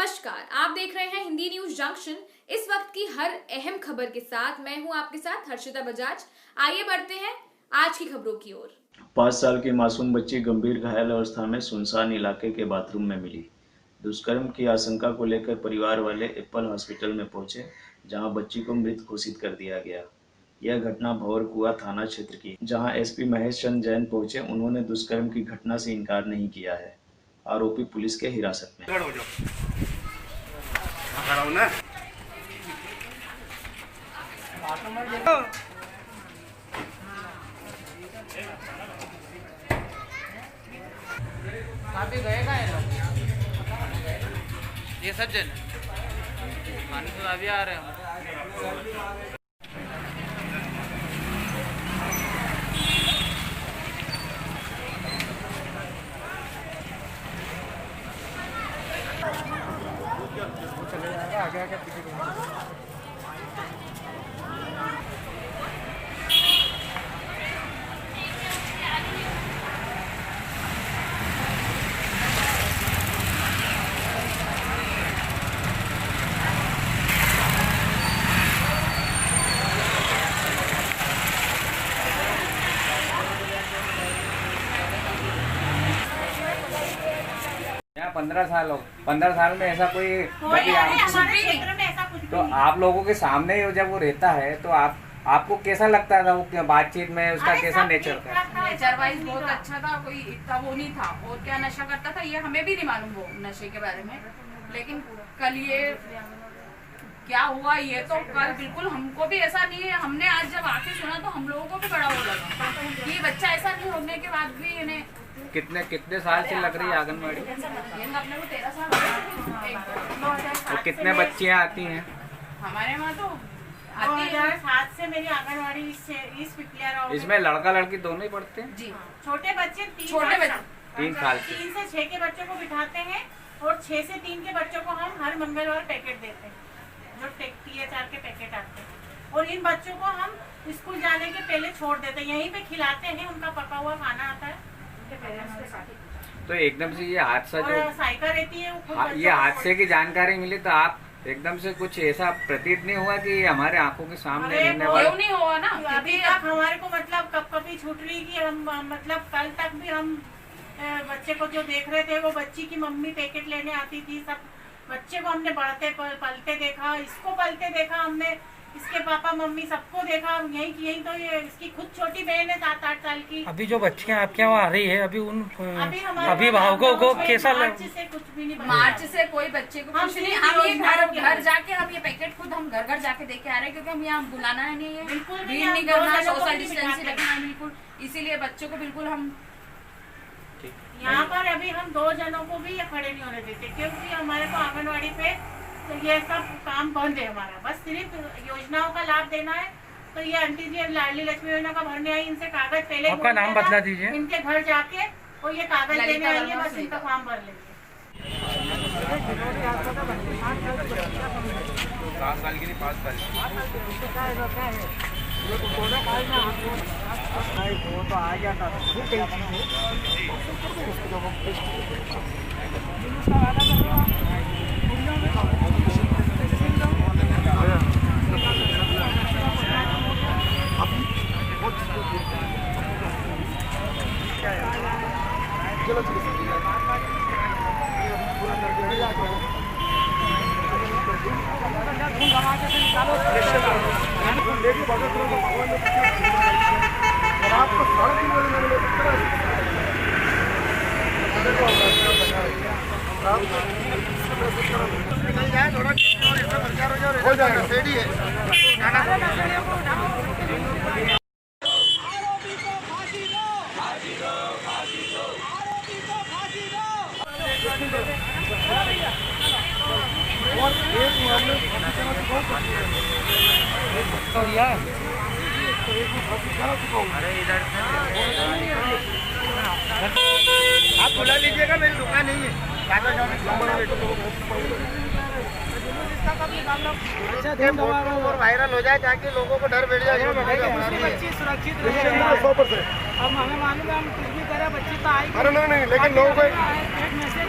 नमस्कार, आप देख रहे हैं हिंदी न्यूज जंक्शन। इस वक्त की हर अहम खबर के साथ मैं हूं आपके साथ हर्षिता बजाज। आइए बढ़ते हैं आज की खबरों की ओर। 5 साल की मासूम बच्ची गंभीर घायल अवस्था में सुनसान इलाके के बाथरूम में मिली। दुष्कर्म की आशंका को लेकर परिवार वाले एप्पल हॉस्पिटल में पहुंचे, जहां बच्ची को मृत घोषित कर दिया गया। यह घटना भंवरकुआ थाना क्षेत्र की, जहां एसपी महेश चंद्र जैन पहुंचे। उन्होंने दुष्कर्म की घटना से इनकार नहीं किया है। आरोपी पुलिस के हिरासत में। अभी गए का है लोग ये सज्जन खाने तो अभी आ रहे हैं। चले जाएगा आगे आगे पीछे। यहाँ 15 साल में ऐसा कोई तो आप लोगों के सामने जब वो रहता है तो आपको कैसा लगता था? वो बातचीत में उसका कैसा नेचर था? नेचर वाइज बहुत अच्छा था, कोई इतना वो नहीं था। और क्या नशा करता था ये हमें भी नहीं मालूम वो नशे के बारे में, लेकिन कल ये क्या हुआ ये तो कल बिल्कुल हमको भी ऐसा नहीं है। हमने आज जब आके सुना तो हम लोगों को भी बड़ा वो लगा कि ये बच्चा ऐसा नहीं होने के बाद भी इन्हें कितने साल से लग रही है आंगनबाड़ी? अपने को 13 साल। तो कितने बच्चियाँ आती हैं हमारे वहाँ? तो 2007 से मेरी आंगनबाड़ी इस पिपलिया। इसमें लड़का लड़की दोनों ही पढ़ते हैं जी। छोटे बच्चे 3 साल 3 से 6 के बच्चों को बिठाते हैं और 6 से 3 के बच्चों को हम हर मंगलवार पैकेट देते हैं, जो THR के पैकेट आते हैं। और इन बच्चों को हम स्कूल जाने के पहले छोड़ देते हैं, यहीं पे खिलाते हैं। उनका पका हुआ खाना आता है उनके पेरेंट्स के साथ। तो एकदम से ये हादसा जो साइकिल रहती है ये हादसे की जानकारी मिली तो आप एकदम से कुछ ऐसा प्रतीत नहीं हुआ कि हमारे आंखों के सामने रहने वाला? नहीं हुआ ना अभी तक हमारे को, मतलब कभी छूट रही कि हम, मतलब कल तक भी हम बच्चे को जो देख रहे थे वो बच्ची की मम्मी पैकेट लेने आती थी। सब बच्चे को हमने बढ़ते पलते देखा, इसको पलते देखा हमने, इसके पापा मम्मी सबको देखा। यही तो ये इसकी खुद छोटी बहन है 7-8 साल की। अभी जो बच्चियां आपके यहाँ आ रही है अभी उन अभिभावकों को कैसा मार्च से कुछ भी नहीं, मार्च से कोई बच्चे को कुछ नहीं। हम ये घर जाके हम ये पैकेट खुद हम घर जाके देके आ रहे हैं, क्योंकि हम यहाँ बुलाना है नहीं है, बिल्कुल भीड़ नहीं करना, सोशल डिस्टेंसिंग रखना है बिल्कुल। इसीलिए बच्चों को बिल्कुल हम यहाँ पर अभी हम 2 जनों को भी ये खड़े नहीं होने देते, क्योंकि हमारे को आंगनबाड़ी पे तो ये सब काम बंद है हमारा। बस सिर्फ योजनाओं का लाभ देना है। तो ये आंटी जी लाडली लक्ष्मी योजना का भरने आई, इनसे कागज पहले आपका नाम बतला दीजिए। इनके घर जाके और ये कागज देने आई है, बस इनका फॉर्म भर लेंगे। 7 साल की नहीं 5 साल वो तो आ गया था। हो जाएगा रेडी है। और एक मामले अरे इधर आप बुला लीजिएगा, मेरी दुकान नहीं है। वायरल हो जाए ताकि लोगों को डर बैठ जाए। बच्ची सुरक्षित रहे 100%। अब हमें मालूम है हम कुछ भी करें बच्ची तो आएगी। अरे नहीं, लेकिन लोगों को एक मैसेज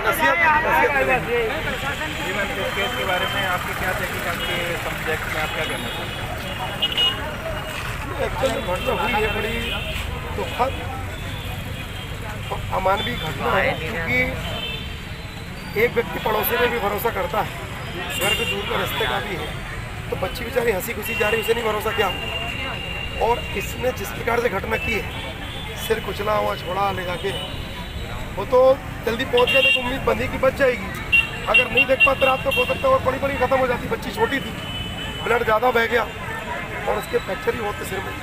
प्रशासन इस केस के बारे में आपकी क्या तहकीकात के सब्जेक्ट में आप क्या कहना चाहते हैं? एक्चुअली घटना हुई है बड़ी दुखद और अमानवीय घटना है, क्योंकि एक व्यक्ति पड़ोसी में भी भरोसा करता है, घर के दूर का रास्ते का भी है, तो बच्ची बेचारी हंसी खुशी जा रही, उसे नहीं भरोसा क्या। और इसने जिस प्रकार से घटना की है, सिर कुचला हुआ छोड़ा ले जाके, वो तो जल्दी पहुंच गया तो उम्मीद बंधी की बच जाएगी। अगर नहीं देख पाते रात को हो सकता और बड़ी बड़ी खत्म हो जाती। बच्ची छोटी थी, ब्लड ज़्यादा बह गया और उसके फ्रैक्चर ही होते सिर में।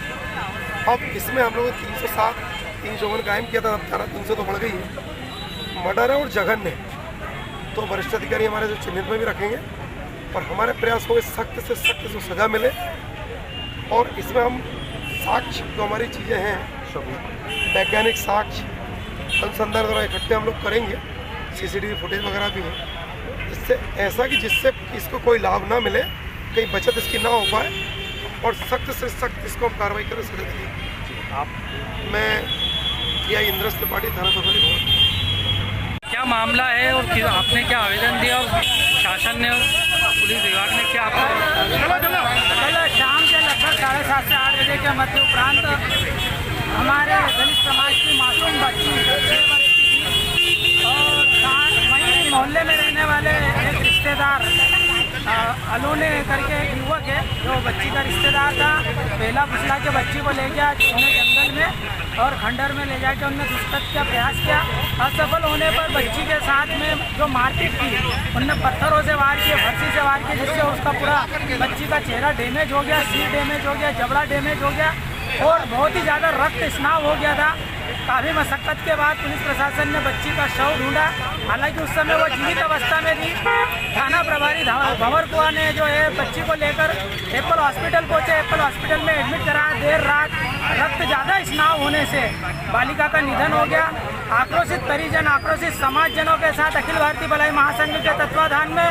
अब इसमें हम लोगों ने 307 354 कायम किया था, अब 300 तो बढ़ गई है। मर्डर है और जघन्य है, तो वरिष्ठ अधिकारी हमारे जो चिन्हित में भी रखेंगे और हमारे प्रयास होंगे सख्त से सख्त सजा मिले। और इसमें हम साक्ष्य जो हमारी चीज़ें हैं, वैज्ञानिक साक्ष्य अनुसंधान द्वारा इकट्ठे हम लोग करेंगे, CCTV फुटेज वगैरह भी है, इससे ऐसा कि जिससे इसको कोई लाभ ना मिले, कहीं बचत इसकी ना हो पाए, और सख्त से सख्त इसको हम कार्रवाई करें सजा देंगे। आप मैं PI इंद्रस त्रिपाठी थाना प्रभारी। क्या मामला है और आपने क्या आवेदन दिया और शासन ने और पुलिस विभाग ने क्या कल शाम के लगभग 7:30 से 8 बजे के मध्य उपरांत हमारे दलित समाज की मासूम बच्ची 6 वर्ष की थी और वहीं मोहल्ले में रहने वाले एक रिश्तेदार अलोने करके एक युवक है, जो बच्ची का रिश्तेदार था, पहला फुसला के बच्ची को ले गया उन्हें जंगल में और खंडर में ले जाके उन्होंने दुष्कृत्य का प्रयास किया। असफल होने पर बच्ची के साथ में जो मारपीट की, उनने पत्थरों से वार किए, फर्शी से वार किए, जिससे उसका पूरा बच्ची का चेहरा डैमेज हो गया, सिर डैमेज हो गया, जबड़ा डैमेज हो गया और बहुत ही ज़्यादा रक्त स्नाव हो गया था। काफ़ी मशक्क़त के बाद पुलिस प्रशासन ने बच्ची का शव ढूंढा, हालांकि उस समय वो जीवित अवस्था में थी। थाना प्रभारी भंवर कुआं ने जो है बच्ची को लेकर एप्पल हॉस्पिटल पहुंचे, एप्पल हॉस्पिटल में एडमिट कराया। देर रात रक्त ज़्यादा स्नाव होने से बालिका का निधन हो गया। आक्रोशित परिजन, आक्रोशित समाजजनों के साथ अखिल भारतीय भलाई महासंघ के तत्वाधान में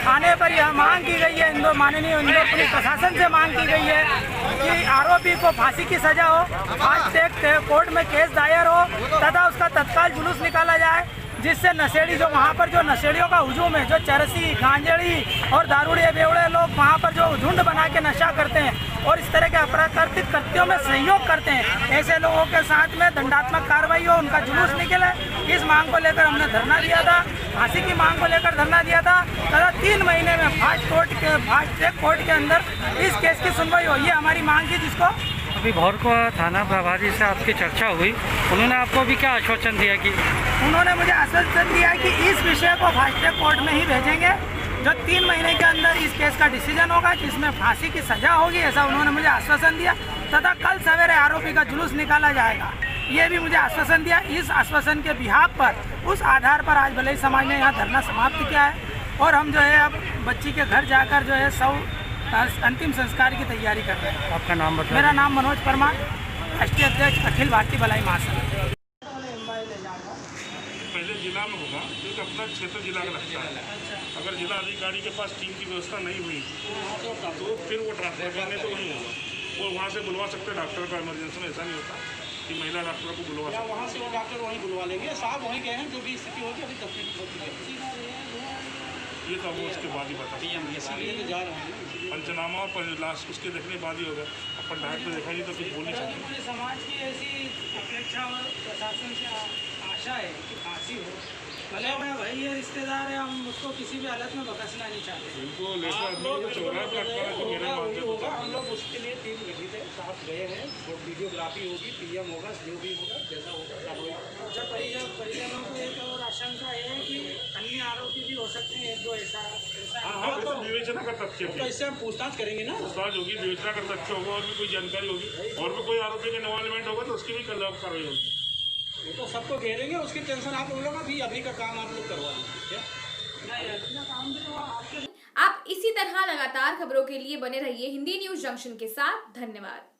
थाने पर यह मांग की गई है, माननीय इंदौर पुलिस प्रशासन से मांग की गई है कि आरोपी को फांसी की सजा हो, फास्ट ट्रैक कोर्ट में केस दायर हो तथा उसका तत्काल जुलूस निकाला जाए, जिससे नशेड़ी जो वहाँ पर जो नशेड़ियों का हुजूम है, जो चरसी, गांजड़ी और दारूड़े बेवड़े लोग वहाँ पर जो झुंड बना के नशा करते हैं और इस तरह के अपराधिक कृत्यों में सहयोग करते हैं, ऐसे लोगों के साथ में दंडात्मक कार्रवाई हो, उनका जुलूस निकले। इस मांग को लेकर हमने धरना दिया था, फांसी की मांग को लेकर धरना दिया था तथा 3 महीने में फास्ट ट्रैक कोर्ट के अंदर इस केस की सुनवाई हो, ये हमारी मांग थी। जिसको अभी भौरकुआ थाना प्रभारी से आपकी चर्चा हुई, उन्होंने आपको भी क्या आश्वासन दिया कि उन्होंने मुझे आश्वासन दिया कि इस विषय को फास्ट ट्रैक कोर्ट में ही भेजेंगे, जो 3 महीने के अंदर इस केस का डिसीजन होगा, जिसमें फांसी की सजा होगी, ऐसा उन्होंने मुझे आश्वासन दिया तथा कल सवेरे आरोपी का जुलूस निकाला जाएगा, ये भी मुझे आश्वासन दिया। इस आश्वासन के बिहाफ पर, उस आधार पर आज भलाई समाज ने यहाँ धरना समाप्त किया है और हम जो है अब बच्ची के घर जाकर जो है अंतिम संस्कार की तैयारी कर रहे हैं। आपका नाम बताइए। मेरा नाम मनोज परमार, राष्ट्रीय अध्यक्ष अखिल भारतीय भलाई महासंघ। पहले जिला में होगा, क्योंकि अपना क्षेत्र जिला का लगता है। अगर जिला अधिकारी के पास टीम की व्यवस्था नहीं हुई तो फिर वो ट्रांसफर करने तो नहीं होगा, वो वहाँ से बुलवा सकते हैं डॉक्टर का। इमरजेंसी में ऐसा नहीं होता कि महिला डॉक्टर को बुलवा सकते, वहाँ से वो डॉक्टर वहीं बुलवा लेंगे, साहब वहीं गए हैं, जो भी स्थिति होगी अभी तस्वीर होती है, ये तो वो उसके बाद ही बता इसीलिए तो जा रहे हैं। पंचनामा और लास्ट उसके देखने बाद ही होगा। अब पंचायत में देखा नहीं तो कुछ बोल नहीं सकते। समाज की ऐसी अपेक्षा और प्रशासन से आशा है कि फांसी हो, भले मैं भाई ये रिश्तेदार है, हम उसको किसी भी हालत में बकसना नहीं चाहते। इनको होगा, हम लोग उसके लिए टीम गठित है, साथ गए हैं, वीडियोग्राफी होगी, PM होगा, जो भी होगा जैसा होगा कार्रवाई। परिजनों को एक और आशंका है कि अन्य आरोपी भी हो सकते हैं, जो ऐसा हाँ, तो विवेचना का तथ्य तो इससे हम पूछताछ करेंगे ना, पूछताछ होगी, विवेचना का तथ्य होगा, और भी कोई जानकारी होगी और भी कोई आरोपी का इन्वॉल्वमेंट होगा तो उसकी भी कल कार्रवाई होगी। ये तो सबको घेरेंगे, उसकी टेंशन आप लोग अभी का काम आप लोग करवा देंगे। आप इसी तरह लगातार खबरों के लिए बने रहिए हिंदी न्यूज जंक्शन के साथ। धन्यवाद।